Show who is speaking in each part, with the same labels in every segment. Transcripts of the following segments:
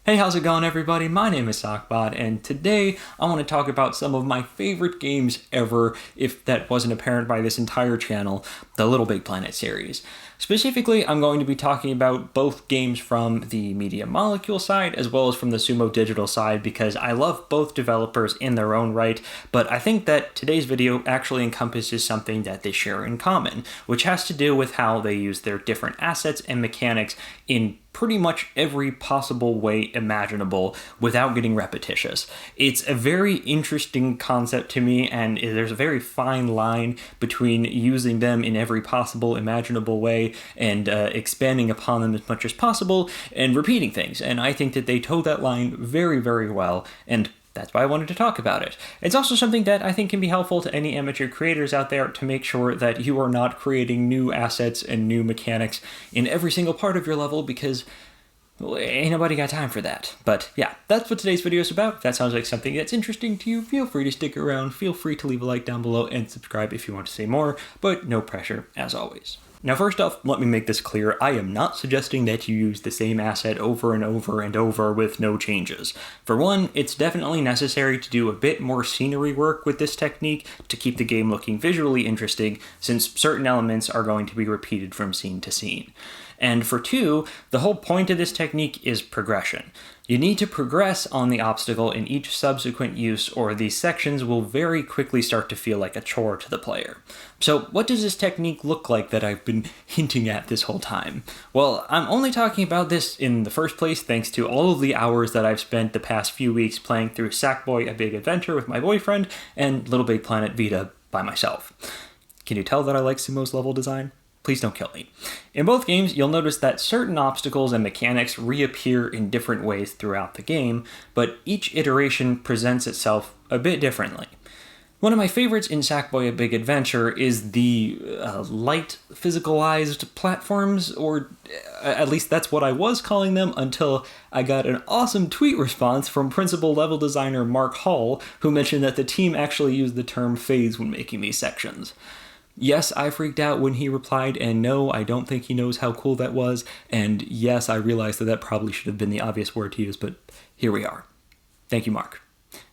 Speaker 1: Hey, how's it going, everybody? My name is SockBot, and today I want to talk about some of my favorite games ever, if that wasn't apparent by this entire channel, the Little Big Planet series. Specifically, I'm going to be talking about both games from the Media Molecule side as well as from the Sumo Digital side because I love both developers in their own right, but I think that today's video actually encompasses something that they share in common, which has to do with how they use their different assets and mechanics in pretty much every possible way imaginable without getting repetitious. It's a very interesting concept to me, and there's a very fine line between using them in every possible imaginable way and expanding upon them as much as possible and repeating things. And I think that they toe that line very, very well, and that's why I wanted to talk about it. It's also something that I think can be helpful to any amateur creators out there to make sure that you are not creating new assets and new mechanics in every single part of your level because well, ain't nobody got time for that. But yeah, that's what today's video is about. If that sounds like something that's interesting to you, feel free to stick around. Feel free to leave a like down below and subscribe if you want to see more, but no pressure as always. Now first off, let me make this clear, I am not suggesting that you use the same asset over and over and over with no changes. For one, it's definitely necessary to do a bit more scenery work with this technique to keep the game looking visually interesting, since certain elements are going to be repeated from scene to scene. And for two, the whole point of this technique is progression. You need to progress on the obstacle in each subsequent use, or these sections will very quickly start to feel like a chore to the player. So what does this technique look like that I've been hinting at this whole time? Well, I'm only talking about this in the first place thanks to all of the hours that I've spent the past few weeks playing through Sackboy: A Big Adventure with my boyfriend, and Little Big Planet Vita by myself. Can you tell that I like Sumo's level design? Please don't kill me. In both games, you'll notice that certain obstacles and mechanics reappear in different ways throughout the game, but each iteration presents itself a bit differently. One of my favorites in Sackboy: A Big Adventure is the light physicalized platforms, or at least that's what I was calling them until I got an awesome tweet response from principal level designer Mark Hall, who mentioned that the team actually used the term phase when making these sections. Yes, I freaked out when he replied, and no, I don't think he knows how cool that was, and yes, I realized that that probably should have been the obvious word to use, but here we are. Thank you, Mark.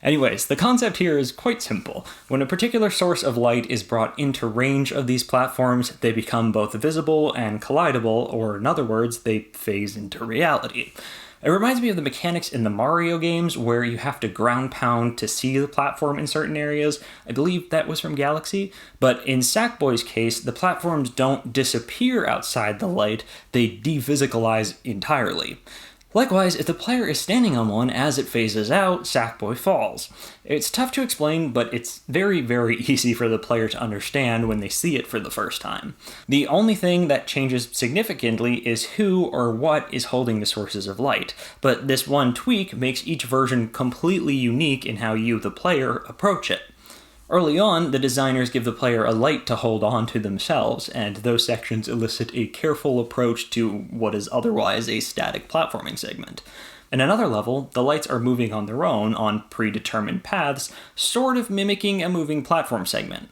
Speaker 1: Anyways, the concept here is quite simple. When a particular source of light is brought into range of these platforms, they become both visible and collidable, or in other words, they phase into reality. It reminds me of the mechanics in the Mario games where you have to ground pound to see the platform in certain areas. I believe that was from Galaxy. But in Sackboy's case, the platforms don't disappear outside the light, they dephysicalize entirely. Likewise, if the player is standing on one as it phases out, Sackboy falls. It's tough to explain, but it's very, very easy for the player to understand when they see it for the first time. The only thing that changes significantly is who or what is holding the sources of light, but this one tweak makes each version completely unique in how you, the player, approach it. Early on, the designers give the player a light to hold on to themselves, and those sections elicit a careful approach to what is otherwise a static platforming segment. In another level, the lights are moving on their own on predetermined paths, sort of mimicking a moving platform segment.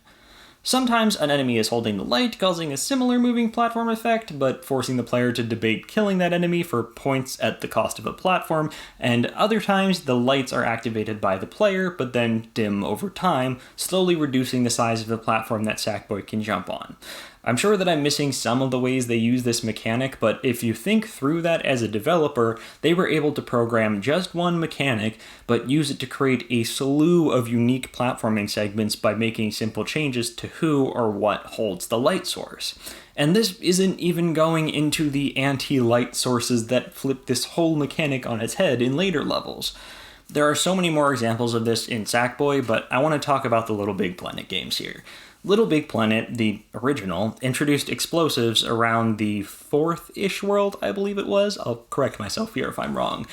Speaker 1: Sometimes an enemy is holding the light, causing a similar moving platform effect, but forcing the player to debate killing that enemy for points at the cost of a platform, and other times the lights are activated by the player, but then dim over time, slowly reducing the size of the platform that Sackboy can jump on. I'm sure that I'm missing some of the ways they use this mechanic, but if you think through that as a developer, they were able to program just one mechanic, but use it to create a slew of unique platforming segments by making simple changes to who or what holds the light source. And this isn't even going into the anti-light sources that flip this whole mechanic on its head in later levels. There are so many more examples of this in Sackboy, but I want to talk about the Little Big Planet games here. Little Big Planet, the original, introduced explosives around the 4th-ish world, I believe it was. I'll correct myself here if I'm wrong.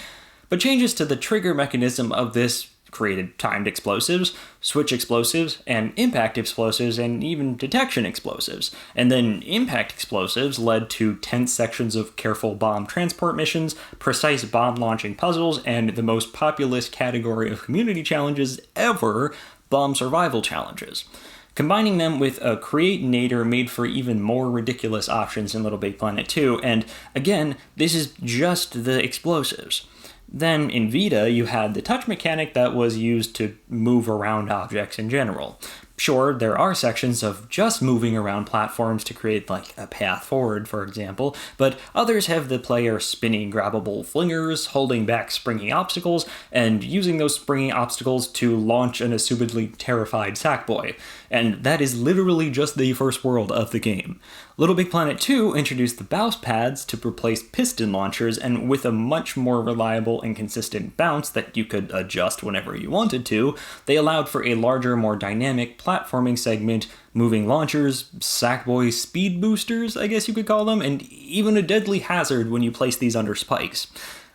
Speaker 1: But changes to the trigger mechanism of this created timed explosives, switch explosives, and impact explosives, and even detection explosives. And then impact explosives led to tense sections of careful bomb transport missions, precise bomb launching puzzles, and the most populous category of community challenges ever, bomb survival challenges. Combining them with a create nader made for even more ridiculous options in Little Big Planet 2, and again, this is just the explosives. Then in Vita, you had the touch mechanic that was used to move around objects in general. Sure, there are sections of just moving around platforms to create, like, a path forward, for example, but others have the player spinning grabbable flingers, holding back springy obstacles, and using those springy obstacles to launch an assumedly terrified Sackboy. And that is literally just the first world of the game. Little Big Planet 2 introduced the bounce pads to replace piston launchers, and with a much more reliable and consistent bounce that you could adjust whenever you wanted to, they allowed for a larger, more dynamic platforming segment, moving launchers, Sackboy speed boosters, I guess you could call them, and even a deadly hazard when you place these under spikes.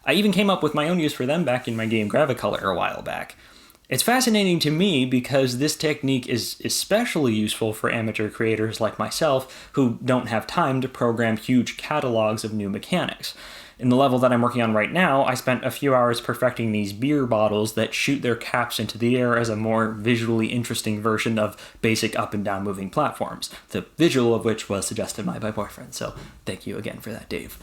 Speaker 1: I even came up with my own use for them back in my game Gravicolor a while back. It's fascinating to me because this technique is especially useful for amateur creators like myself who don't have time to program huge catalogs of new mechanics. In the level that I'm working on right now, I spent a few hours perfecting these beer bottles that shoot their caps into the air as a more visually interesting version of basic up and down moving platforms, the visual of which was suggested by my boyfriend, so thank you again for that, Dave.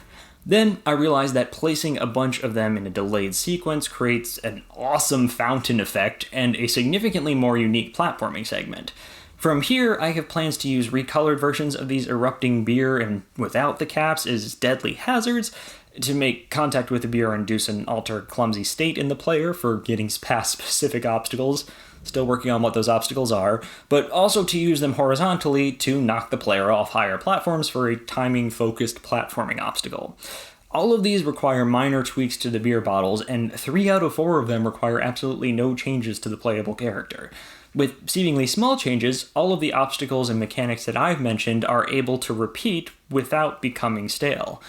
Speaker 1: Then I realized that placing a bunch of them in a delayed sequence creates an awesome fountain effect and a significantly more unique platforming segment. From here, I have plans to use recolored versions of these erupting beer and without the caps as deadly hazards, to make contact with the beer induce an altered clumsy state in the player for getting past specific obstacles. Still working on what those obstacles are, but also to use them horizontally to knock the player off higher platforms for a timing-focused platforming obstacle. All of these require minor tweaks to the beer bottles, and 3 out of 4 of them require absolutely no changes to the playable character. With seemingly small changes, all of the obstacles and mechanics that I've mentioned are able to repeat without becoming stale.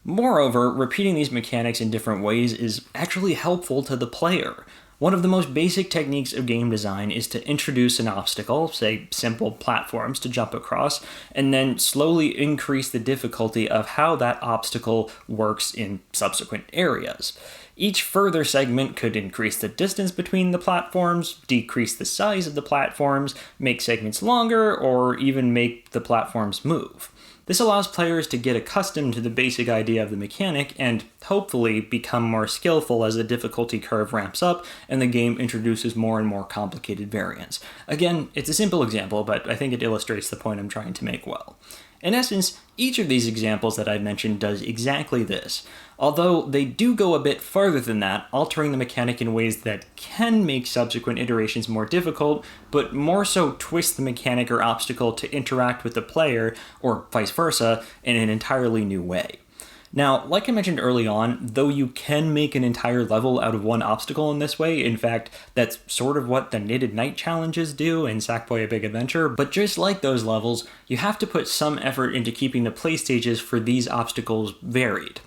Speaker 1: Moreover, repeating these mechanics in different ways is actually helpful to the player. One of the most basic techniques of game design is to introduce an obstacle, say simple platforms to jump across, and then slowly increase the difficulty of how that obstacle works in subsequent areas. Each further segment could increase the distance between the platforms, decrease the size of the platforms, make segments longer, or even make the platforms move. This allows players to get accustomed to the basic idea of the mechanic and hopefully become more skillful as the difficulty curve ramps up and the game introduces more and more complicated variants. Again, it's a simple example, but I think it illustrates the point I'm trying to make well. In essence, each of these examples that I've mentioned does exactly this, although they do go a bit further than that, altering the mechanic in ways that can make subsequent iterations more difficult, but more so twist the mechanic or obstacle to interact with the player, or vice versa, in an entirely new way. Now, like I mentioned early on, though you can make an entire level out of one obstacle in this way, in fact, that's sort of what the Knitted Knight challenges do in Sackboy: A Big Adventure, but just like those levels, you have to put some effort into keeping the play stages for these obstacles varied.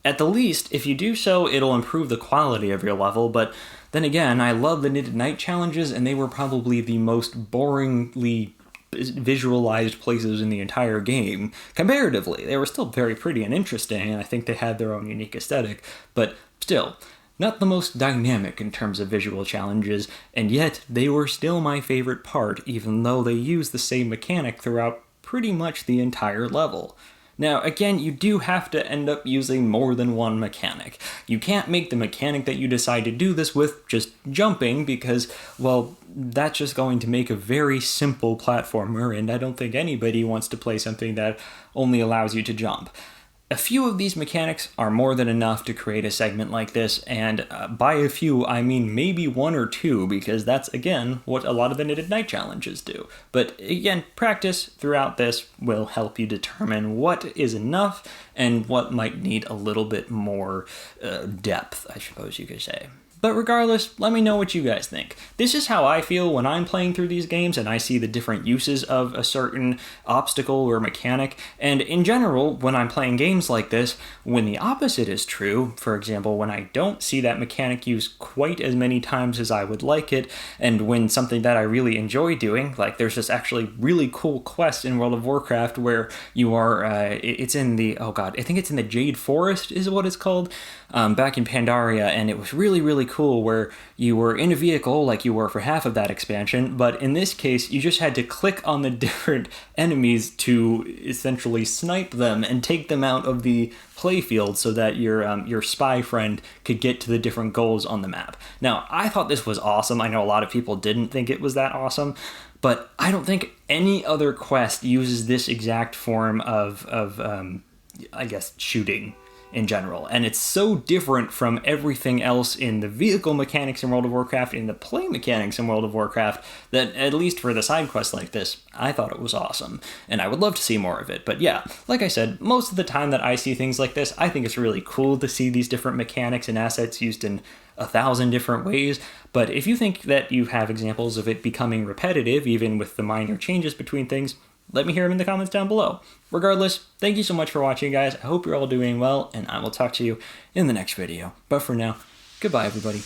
Speaker 1: At the least, if you do so, it'll improve the quality of your level, but then again, I love the Knitted Knight challenges, and they were probably the most boringly visualized places in the entire game. Comparatively, they were still very pretty and interesting, and I think they had their own unique aesthetic, but still, not the most dynamic in terms of visual challenges, and yet they were still my favorite part, even though they used the same mechanic throughout pretty much the entire level. Now, again, you do have to end up using more than one mechanic. You can't make the mechanic that you decide to do this with just jumping because, well, that's just going to make a very simple platformer, and I don't think anybody wants to play something that only allows you to jump. A few of these mechanics are more than enough to create a segment like this, and by a few, I mean maybe 1 or 2, because that's, again, what a lot of the Knitted Knight challenges do. But again, practice throughout this will help you determine what is enough and what might need a little bit more depth, I suppose you could say. But regardless, let me know what you guys think. This is how I feel when I'm playing through these games and I see the different uses of a certain obstacle or mechanic. And in general, when I'm playing games like this, when the opposite is true, for example, when I don't see that mechanic used quite as many times as I would like it, and when something that I really enjoy doing, like there's this actually really cool quest in World of Warcraft where you are, it's in the, I think it's in the Jade Forest is what it's called, back in Pandaria, and it was really, really cool where you were in a vehicle like you were for half of that expansion, but in this case, you just had to click on the different enemies to essentially snipe them and take them out of the playfield so that your spy friend could get to the different goals on the map. Now, I thought this was awesome. I know a lot of people didn't think it was that awesome, but I don't think any other quest uses this exact form of I guess, shooting in general. And it's so different from everything else in the vehicle mechanics in World of Warcraft, in the play mechanics in World of Warcraft, that at least for the side quests like this, I thought it was awesome. And I would love to see more of it. But yeah, like I said, most of the time that I see things like this, I think it's really cool to see these different mechanics and assets used in 1,000 different ways. But if you think that you have examples of it becoming repetitive, even with the minor changes between things, let me hear them in the comments down below. Regardless, thank you so much for watching, guys. I hope you're all doing well, and I will talk to you in the next video. But for now, goodbye, everybody.